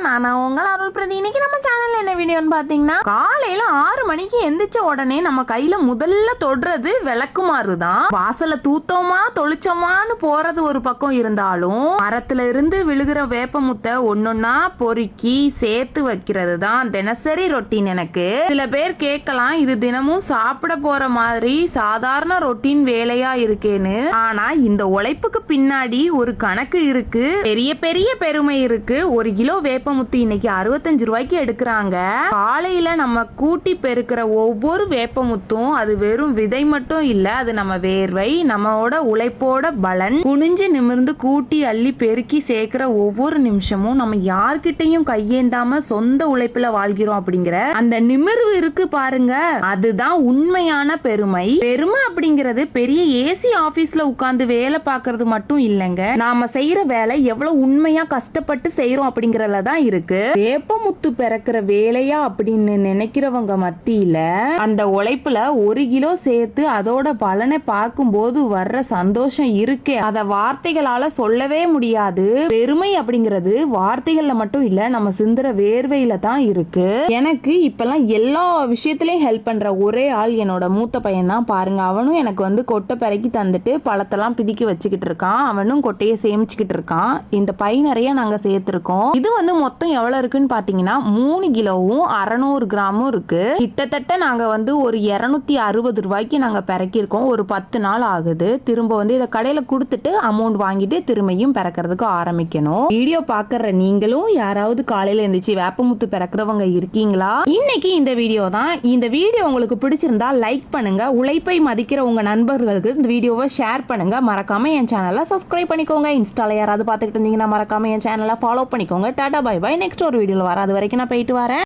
நான் உங்கள் அருள் பிரதி. இன்னைக்கு நம்ம சேனல்ல என்ன வீடியோன்னு பாத்தீங்கன்னா, காலையில 6 மணிக்கு எந்திரிச்ச உடனே நம்ம கையில முதல்ல தொடுறது விளக்குமாறு தான். வாசல தூத்தோமா தொளிச்சோமான்னு போறது ஒரு பக்கம் இருந்தாலும், மரத்துல இருந்து விழுகிற வேப்பமுத்தை ஒன்னொன்னா பொறுக்கி சேர்த்து வைக்கிறது தான் தினசரி ரொட்டீன். எனக்கு சில பேர் கேட்கலாம், இது தினமும் சாப்பிட போற மாதிரி சாதாரண ரொட்டீன் வேலையா இருக்கேன்னு. ஆனா இந்த உழைப்புக்கு பின்னாடி ஒரு கணக்கு இருக்கு, பெரிய பெரிய பெருமை இருக்கு. 1 கிலோ வேப்பமுத்து இன்னைக்கு 65 ரூபாய்க்கு எடுக்கிறாங்க. காலையில நம்ம கூட்டி பெருக்கிற ஒவ்வொரு வேப்பமுத்தும் அது வெறும் விதை மட்டும் இல்ல, அது நம்ம வேர்வை, நம்மளோட உழைப்போட பலன். குனிஞ்சு நிமிர்ந்து கூட்டி அள்ளி பெருக்கி சேர்க்கிற ஒவ்வொரு நிமிஷமும் நம்ம யார்கிட்டையும் கையேந்தாம சொந்த உழைப்புல வாழ்கிறோம் அப்படிங்கிற அந்த நிமிர்வு இருக்கு பாருங்க, அதுதான் உண்மையான பெருமை. பெருமை அப்படிங்கிறது பெரிய ஏசி ஆபீஸ்ல உட்கார்ந்து வேலை பார்க்கறது மட்டும் இல்லைங்க, நாம செய்யற வேலை எவ்வளவு உண்மையா கஷ்டப்பட்டு செய்யறோம் அப்படிங்கறதுல தான் இருக்கு. வேப்பமுத்து பிறக்கிற வேலையா அப்படின்னு நினைக்கிறவங்க மத்தியில அந்த உழைப்புல 1 கிலோ சேர்த்து அதோட பலனை பார்க்கும்போது வர்ற சந்தோஷம் இருக்கே, அத வார்த்தைகளால சொல்லவே முடியாது. பெருமை அப்படிங்கிறது வார்த்தைகள்ல மட்டும் இல்ல, நம்ம சிந்துற வேர்வையில தான் இருக்கு. எனக்கு இப்பெல்லாம் எல்லா விஷயத்திலயும் ஹெல்ப் பண்ற ஒரே ஆள் என்னோட மூத்த பையன் தான். பாருங்க, அவனும் எனக்கு வந்து கொட்டை பிறக்கி தந்துட்டு பழத்தெல்லாம் பிதிக்கி வச்சுக்கிட்டு இருக்கான். அவனும் கொட்டையை சேமிச்சுக்கிட்டு இருக்கான். இந்த பை நிறைய நாங்க சேர்த்திருக்கோம். இது வந்து மொத்தம் எவ்வளவு இருக்குன்னு பாத்தீங்கன்னா 3 கிலோவும் 600 கிராமும் இருக்கு. கிட்டத்தட்ட நாங்க வந்து ஒரு 260 ரூபாய்க்கு நாங்க பிறக்கிருக்கோம். ஒரு 10 நாள் ஆகுது. திரும்ப வந்து இதை கடையில கொடுத்துட்டு அமௌண்ட் வாங்கிட்டு திரும்பியும் பிறக்கிறதுக்கு ஆரம்பிக்கணும். வீடியோ பாக்குற நீங்களும் யாராவது காலையில எந்திரிச்சு வேப்பமுத்து பிறக்கிறவங்க இருக்கீங்களா? இன்னைக்கு இந்த வீடியோ தான். இந்த வீடியோ உங்களுக்கு பிடிச்சிருந்தா லைக் பண்ணுங்க, உழைப்பை மதிக்கிற உங்க நண்பர்களுக்கு இந்த வீடியோவை ஷேர் பண்ணுங்க. மறக்காம என் சேனலை சப்ஸ்கிரைப் பண்ணிக்கோங்க. இன்ஸ்டால யாராவது பார்த்துக்கிட்டு இருந்தீங்கன்னா மறக்காம என் சேனலை ஃபாலோ பண்ணிக்கோங்க. Tata bye by. நெக்ஸ்ட் ஒரு வீடியோல வர, அது வரைக்கும் நான் போயிட்டு வரேன்.